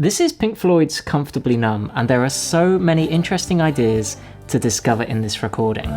This is Pink Floyd's Comfortably Numb, and there are so many interesting ideas to discover in this recording.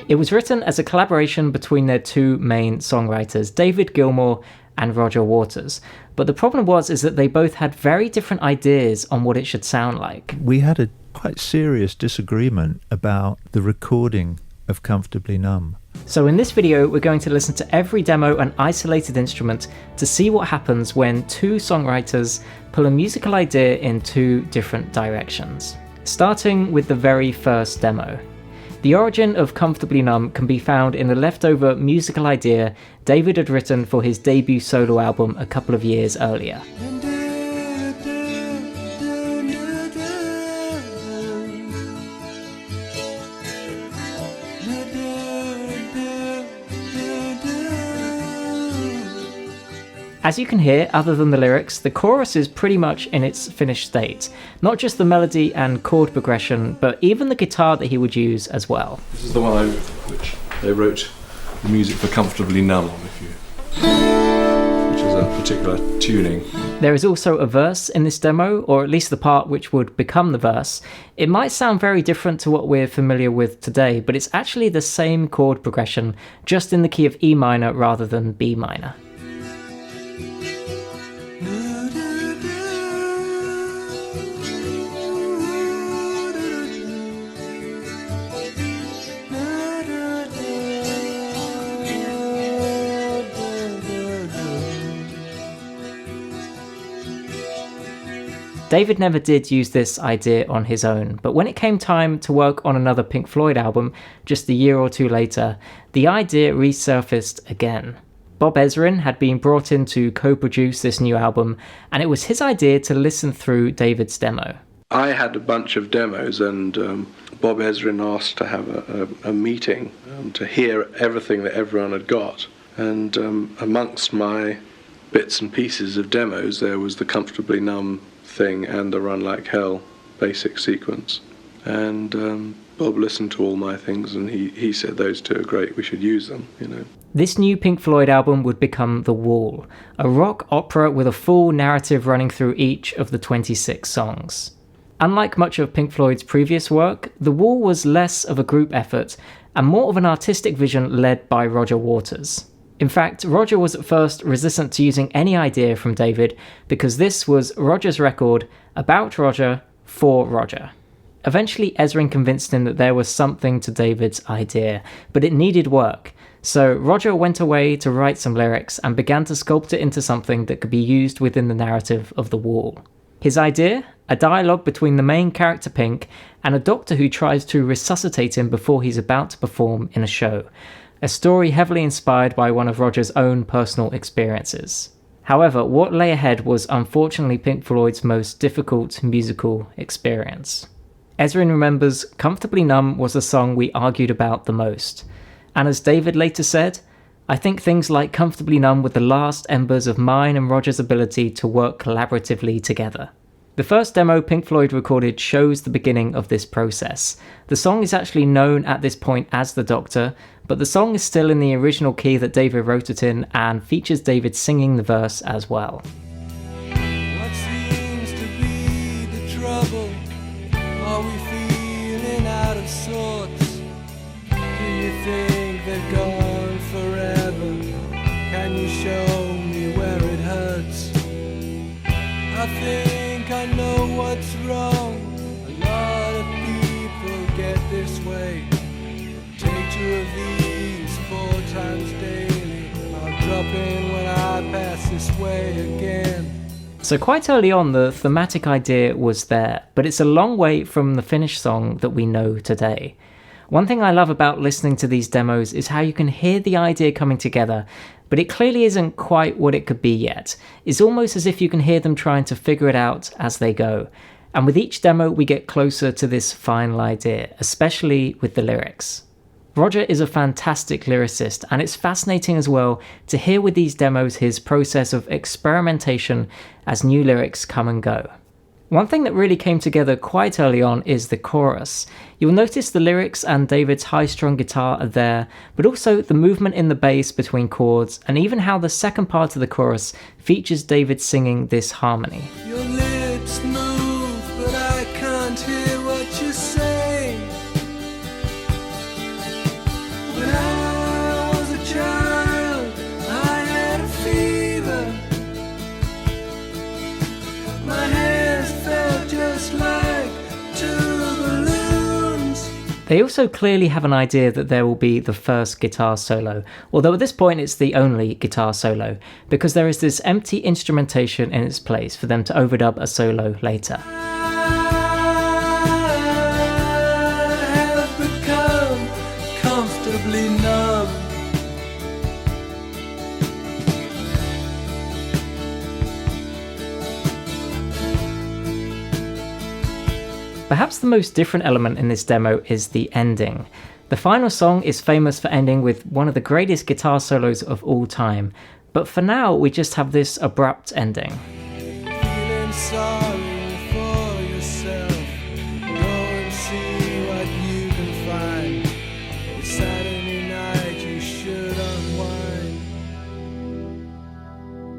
It was written as a collaboration between their two main songwriters, David Gilmour and Roger Waters. But the problem is that they both had very different ideas on what it should sound like. We had a quite serious disagreement about the recording of Comfortably Numb. So in this video, we're going to listen to every demo and isolated instrument to see what happens when two songwriters pull a musical idea in two different directions. Starting with the very first demo. The origin of Comfortably Numb can be found in a leftover musical idea David had written for his debut solo album a couple of years earlier. As you can hear, other than the lyrics, the chorus is pretty much in its finished state. Not just the melody and chord progression, but even the guitar that he would use as well. This is the one which they wrote the music for Comfortably Numb on, which is a particular tuning. There is also a verse in this demo, or at least the part which would become the verse. It might sound very different to what we're familiar with today, but it's actually the same chord progression, just in the key of E minor rather than B minor. David never did use this idea on his own, but when it came time to work on another Pink Floyd album just a year or two later, the idea resurfaced again. Bob Ezrin had been brought in to co-produce this new album, and it was his idea to listen through David's demo. I had a bunch of demos, and Bob Ezrin asked to have a meeting to hear everything that everyone had got. And amongst my bits and pieces of demos, there was the Comfortably Numb thing and the Run Like Hell basic sequence. And Bob listened to all my things, and he said those two are great, we should use them, This new Pink Floyd album would become The Wall, a rock opera with a full narrative running through each of the 26 songs. Unlike much of Pink Floyd's previous work, The Wall was less of a group effort and more of an artistic vision led by Roger Waters. In fact, Roger was at first resistant to using any idea from David because this was Roger's record about Roger for Roger. Eventually, Ezrin convinced him that there was something to David's idea, but it needed work. So Roger went away to write some lyrics and began to sculpt it into something that could be used within the narrative of The Wall. His idea? A dialogue between the main character Pink and a doctor who tries to resuscitate him before he's about to perform in a show. A story heavily inspired by one of Roger's own personal experiences. However, what lay ahead was unfortunately Pink Floyd's most difficult musical experience. Ezrin remembers Comfortably Numb was the song we argued about the most. And as David later said, I think things like Comfortably Numb were the last embers of mine and Roger's ability to work collaboratively together. The first demo Pink Floyd recorded shows the beginning of this process. The song is actually known at this point as The Doctor, but the song is still in the original key that David wrote it in and features David singing the verse as well. What seems to be the trouble? Are we feeling out of sorts? Do you think they've gone forever? Can you show me where it hurts? I think I know what's wrong. A lot of people get this way. Take 2 of these 4 times daily. I'll drop in when I pass this way again. So quite early on, the thematic idea was there, but it's a long way from the finished song that we know today. One thing I love about listening to these demos is how you can hear the idea coming together, but it clearly isn't quite what it could be yet. It's almost as if you can hear them trying to figure it out as they go. And with each demo, we get closer to this final idea, especially with the lyrics. Roger is a fantastic lyricist, and it's fascinating as well to hear with these demos his process of experimentation as new lyrics come and go. One thing that really came together quite early on is the chorus. You'll notice the lyrics and David's high-strung guitar are there, but also the movement in the bass between chords, and even how the second part of the chorus features David singing this harmony. Your lips move, but I can't hear what you say. When I was a child, I had a fever. My hands felt just like two balloons. They also clearly have an idea that there will be the first guitar solo, although at this point it's the only guitar solo, because there is this empty instrumentation in its place for them to overdub a solo later. I have become comfortably numb. Perhaps the most different element in this demo is the ending. The final song is famous for ending with one of the greatest guitar solos of all time, but for now we just have this abrupt ending. Feeling sorry for yourself. Go and see what you can find. It's Saturday night, you should unwind.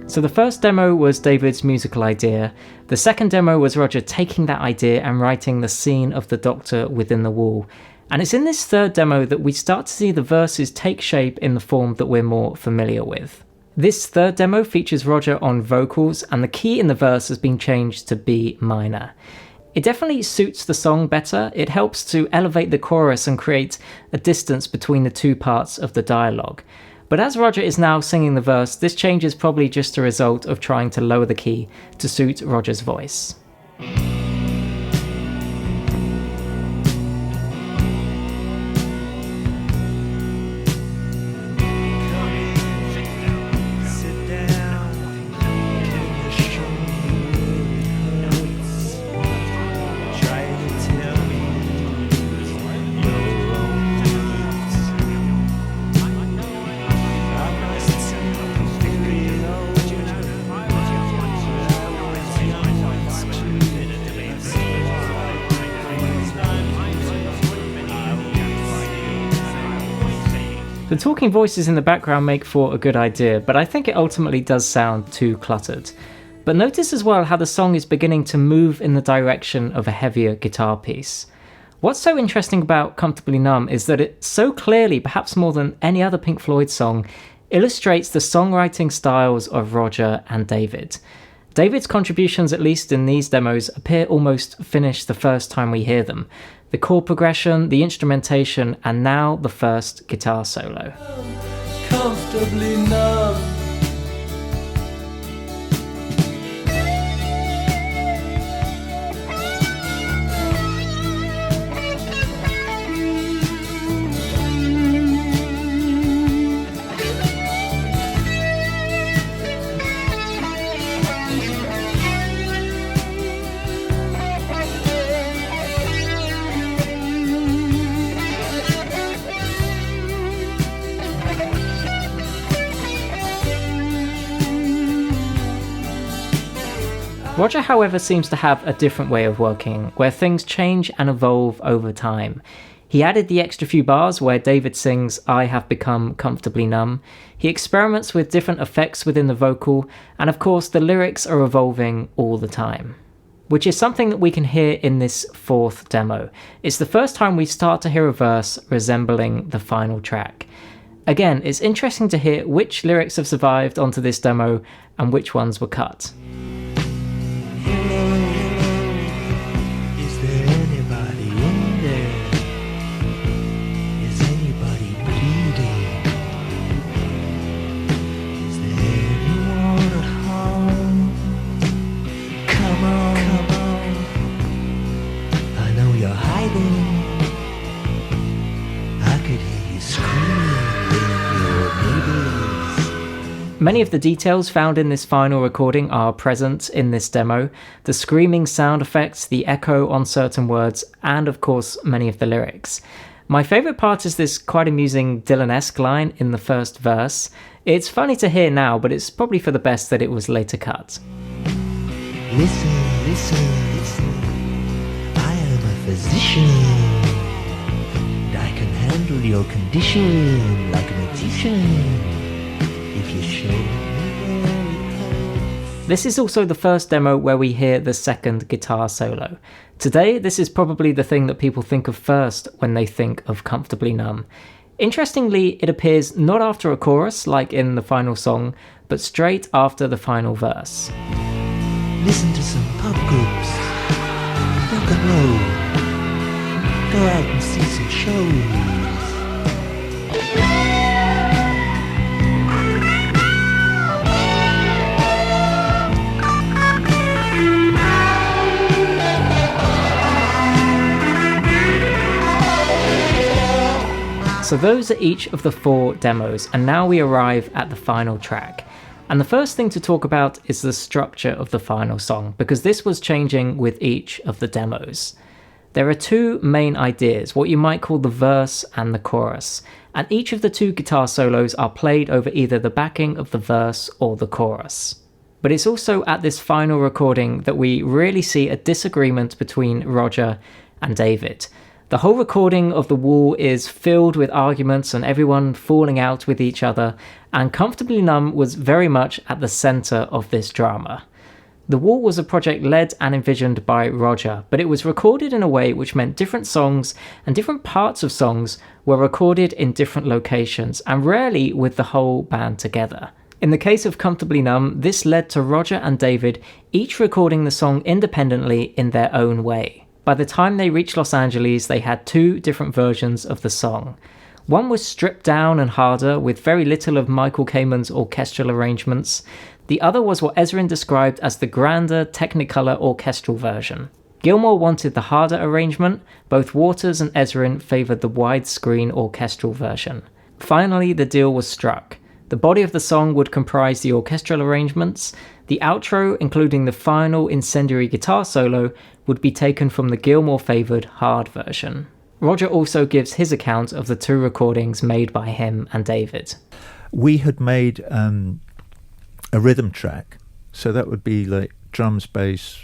So the first demo was David's musical idea. The second demo was Roger taking that idea and writing the scene of the Doctor within the wall. And it's in this third demo that we start to see the verses take shape in the form that we're more familiar with. This third demo features Roger on vocals, and the key in the verse has been changed to B minor. It definitely suits the song better. It helps to elevate the chorus and create a distance between the two parts of the dialogue. But as Roger is now singing the verse, this change is probably just a result of trying to lower the key to suit Roger's voice. The talking voices in the background make for a good idea, but I think it ultimately does sound too cluttered. But notice as well how the song is beginning to move in the direction of a heavier guitar piece. What's so interesting about Comfortably Numb is that it so clearly, perhaps more than any other Pink Floyd song, illustrates the songwriting styles of Roger and David. David's contributions, at least in these demos, appear almost finished the first time we hear them. The chord progression, the instrumentation, and now the first guitar solo. Comfortably numb. Roger, however, seems to have a different way of working, where things change and evolve over time. He added the extra few bars where David sings, "I have become comfortably numb." He experiments with different effects within the vocal, and of course the lyrics are evolving all the time. Which is something that we can hear in this fourth demo. It's the first time we start to hear a verse resembling the final track. Again, it's interesting to hear which lyrics have survived onto this demo and which ones were cut. Is there anybody in there? Is anybody bleeding? Is there anyone at home? Come on. I know you're hiding. I could hear you screaming in your neighbors. Many of the details found in this final recording are present in this demo. The screaming sound effects, the echo on certain words, and of course many of the lyrics. My favourite part is this quite amusing Dylan-esque line in the first verse. It's funny to hear now, but it's probably for the best that it was later cut. Listen. Listen, I am a physician. And I can handle your condition like a magician. If you show me where it hurts. This is also the first demo where we hear the second guitar solo. Today, this is probably the thing that people think of first when they think of Comfortably Numb. Interestingly, it appears not after a chorus, like in the final song, but straight after the final verse. Listen to some pop groups. Rock and roll. Go out and see some shows. So those are each of the 4 demos, and now we arrive at the final track. And the first thing to talk about is the structure of the final song, because this was changing with each of the demos. There are 2 main ideas, what you might call the verse and the chorus, and each of the 2 guitar solos are played over either the backing of the verse or the chorus. But it's also at this final recording that we really see a disagreement between Roger and David. The whole recording of The Wall is filled with arguments and everyone falling out with each other, and Comfortably Numb was very much at the centre of this drama. The Wall was a project led and envisioned by Roger, but it was recorded in a way which meant different songs and different parts of songs were recorded in different locations, and rarely with the whole band together. In the case of Comfortably Numb, this led to Roger and David each recording the song independently in their own way. By the time they reached Los Angeles, they had 2 different versions of the song. One was stripped down and harder, with very little of Michael Kamen's orchestral arrangements. The other was what Ezrin described as the grander Technicolor orchestral version. Gilmour wanted the harder arrangement. Both Waters and Ezrin favoured the widescreen orchestral version. Finally, the deal was struck. The body of the song would comprise the orchestral arrangements. The outro, including the final incendiary guitar solo, would be taken from the Gilmour-favoured hard version. Roger also gives his account of the 2 recordings made by him and David. We had made a rhythm track, so that would be like drums, bass,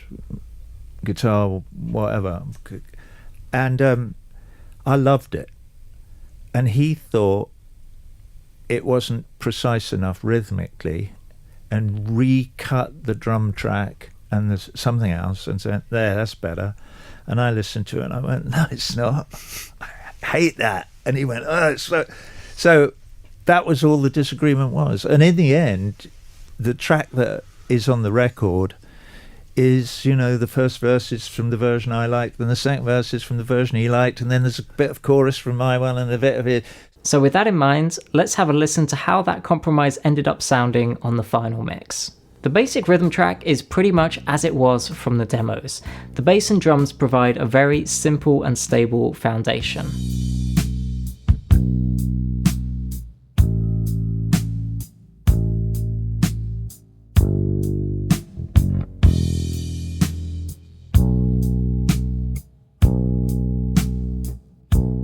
guitar, whatever. And I loved it. And he thought it wasn't precise enough rhythmically, and recut the drum track and there's something else and said, there, that's better. And I listened to it and I went, no, it's not. I hate that. And he went, oh, it's so that was all the disagreement was. And in the end, the track that is on the record is, the first verse is from the version I liked, then the second verse is from the version he liked, and then there's a bit of chorus from my one and a bit of it. So with that in mind, let's have a listen to how that compromise ended up sounding on the final mix. The basic rhythm track is pretty much as it was from the demos. The bass and drums provide a very simple and stable foundation.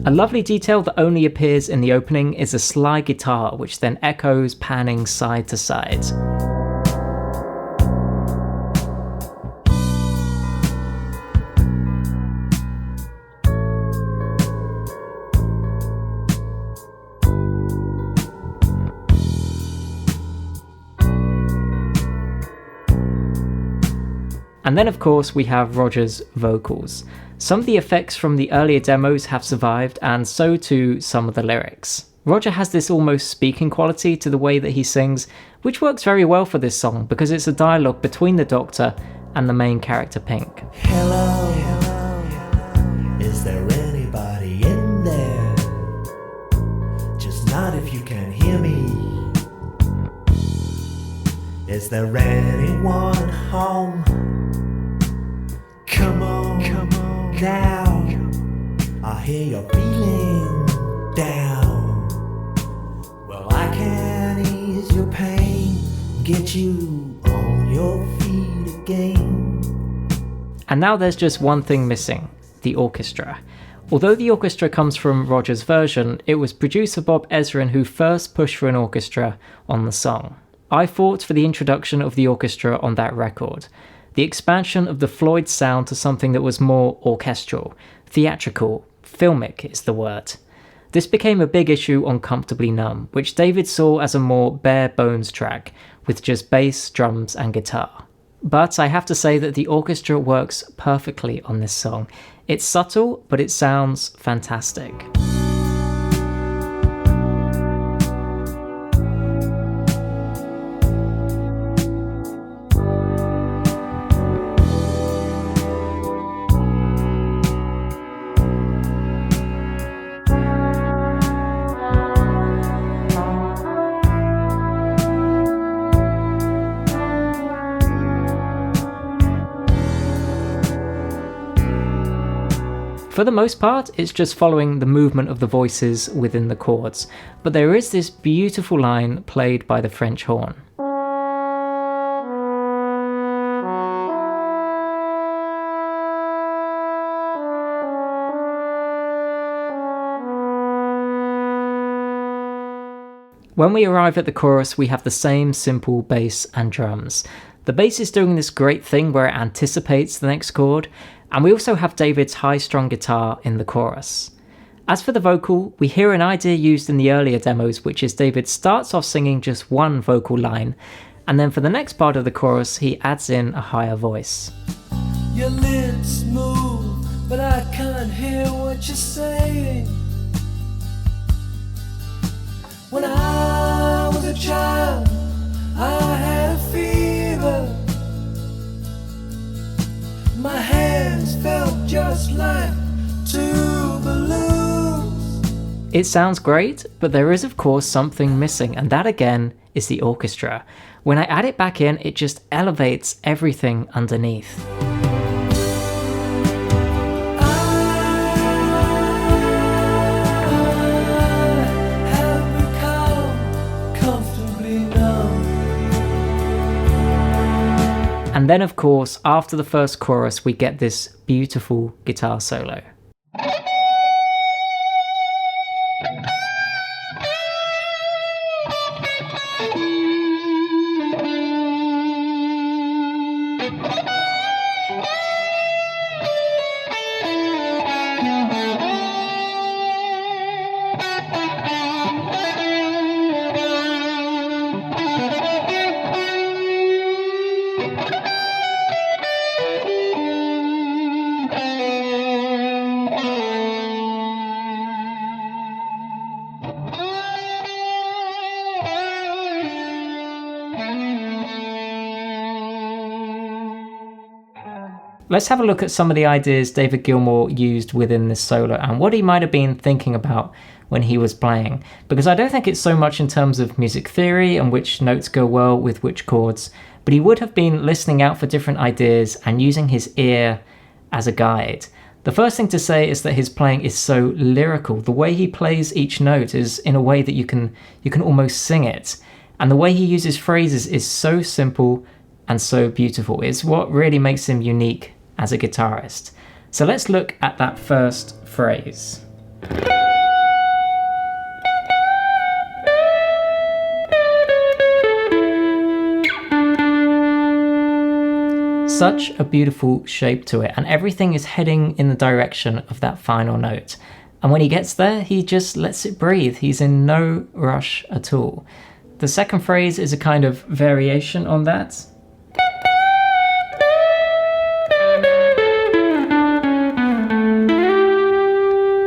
A lovely detail that only appears in the opening is a slide guitar, which then echoes, panning side to side. And then of course we have Roger's vocals. Some of the effects from the earlier demos have survived, and so too some of the lyrics. Roger has this almost speaking quality to the way that he sings, which works very well for this song because it's a dialogue between the Doctor and the main character Pink. Hello, is there anybody in there? Just nod if you can hear me. Is there anyone home? Come on now. I hear you're feeling down. Well, I can ease your pain, get you on your feet again. And now there's just one thing missing, the orchestra. Although the orchestra comes from Roger's version, it was producer Bob Ezrin who first pushed for an orchestra on the song. I fought for the introduction of the orchestra on that record. the expansion of the Floyd sound to something that was more orchestral, theatrical, filmic is the word. This became a big issue on Comfortably Numb, which David saw as a more bare bones track, with just bass, drums and guitar. But I have to say that the orchestra works perfectly on this song. It's subtle, but it sounds fantastic. For the most part, it's just following the movement of the voices within the chords, but there is this beautiful line played by the French horn. When we arrive at the chorus, we have the same simple bass and drums. The bass is doing this great thing where it anticipates the next chord, and we also have David's high-strung guitar in the chorus. As for the vocal, we hear an idea used in the earlier demos, which is David starts off singing just one vocal line, and then for the next part of the chorus, he adds in a higher voice. Your lips move, but I can't hear what you're saying. When I was a child, I had a fever. My hands felt just like two balloons. It sounds great, but there is of course something missing, and that again is the orchestra. When I add it back in, it just elevates everything underneath. And then of course, after the first chorus, we get this beautiful guitar solo. Let's have a look at some of the ideas David Gilmour used within this solo and what he might have been thinking about when he was playing, because I don't think it's so much in terms of music theory and which notes go well with which chords, but he would have been listening out for different ideas and using his ear as a guide. The first thing to say is that his playing is so lyrical. The way he plays each note is in a way that you can almost sing it, and the way he uses phrases is so simple and so beautiful. It's what really makes him unique as a guitarist. So let's look at that first phrase. Such a beautiful shape to it, and everything is heading in the direction of that final note. And when he gets there, he just lets it breathe. He's in no rush at all. The second phrase is a kind of variation on that.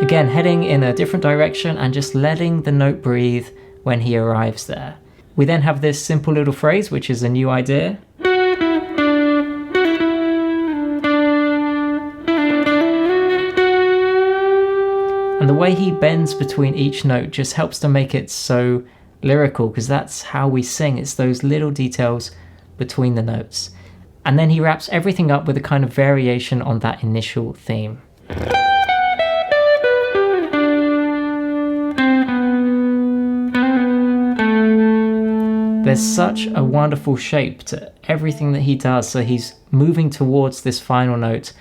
Again, heading in a different direction and just letting the note breathe when he arrives there. We then have this simple little phrase, which is a new idea. And the way he bends between each note just helps to make it so lyrical, because that's how we sing. It's those little details between the notes. And then he wraps everything up with a kind of variation on that initial theme. There's such a wonderful shape to everything that he does, so he's moving towards this final note,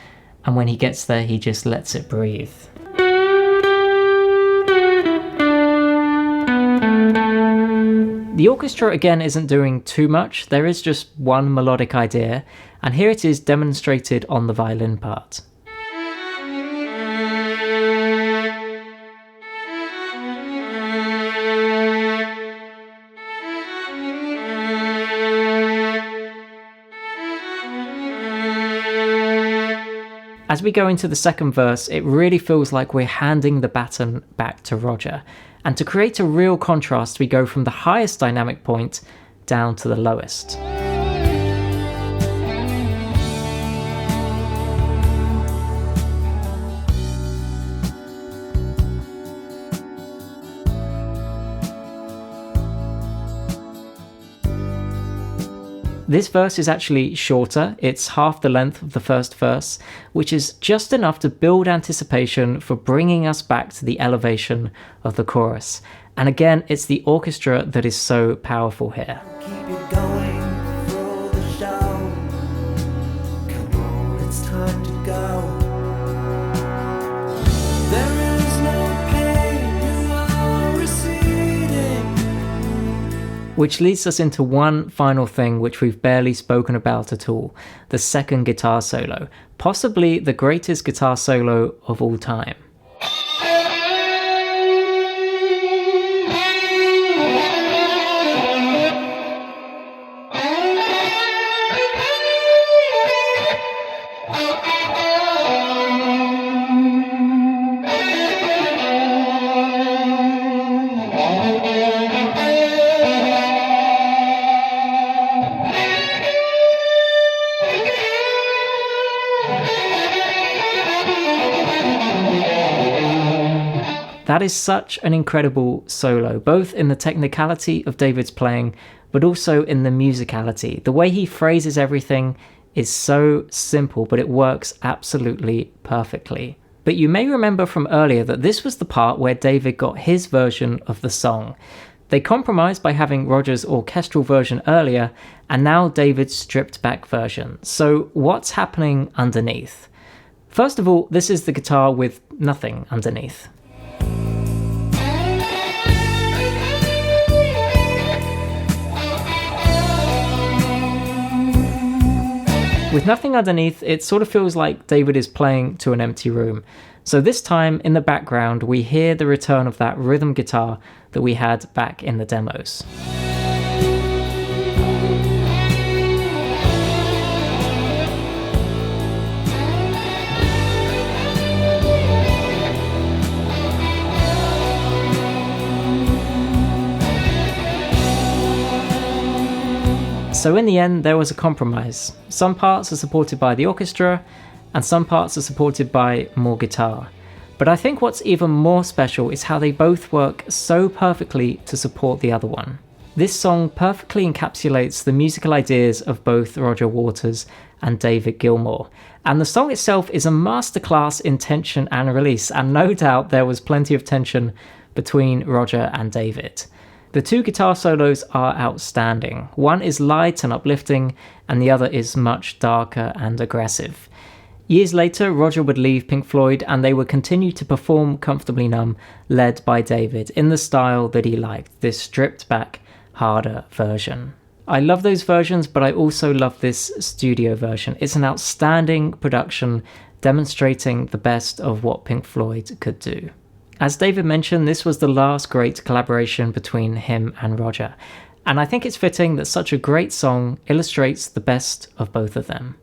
and when he gets there, he just lets it breathe. The orchestra again isn't doing too much. There is just one melodic idea, and here it is demonstrated on the violin part. As we go into the second verse, it really feels like we're handing the baton back to Roger. And to create a real contrast, we go from the highest dynamic point down to the lowest. This verse is actually shorter, it's half the length of the first verse, which is just enough to build anticipation for bringing us back to the elevation of the chorus. And again, it's the orchestra that is so powerful here. Keep it going for the show. Come on, it's time to go. There is no pain, you are receding. Which leads us into one final thing which we've barely spoken about at all, the second guitar solo, possibly the greatest guitar solo of all time. That is such an incredible solo, both in the technicality of David's playing, but also in the musicality. The way he phrases everything is so simple, but it works absolutely perfectly. But you may remember from earlier that this was the part where David got his version of the song. They compromised by having Roger's orchestral version earlier, and now David's stripped back version. So what's happening underneath? First of all, this is the guitar with nothing underneath. With nothing underneath, it sort of feels like David is playing to an empty room. So this time, in the background, we hear the return of that rhythm guitar that we had back in the demos. So in the end, there was a compromise. Some parts are supported by the orchestra, and some parts are supported by more guitar. But I think what's even more special is how they both work so perfectly to support the other one. This song perfectly encapsulates the musical ideas of both Roger Waters and David Gilmour. And the song itself is a masterclass in tension and release, and no doubt there was plenty of tension between Roger and David. The two guitar solos are outstanding. One is light and uplifting, and the other is much darker and aggressive. Years later, Roger would leave Pink Floyd, and they would continue to perform Comfortably Numb, led by David, in the style that he liked, this stripped back, harder version. I love those versions, but I also love this studio version. It's an outstanding production, demonstrating the best of what Pink Floyd could do. As David mentioned, this was the last great collaboration between him and Roger, and I think it's fitting that such a great song illustrates the best of both of them.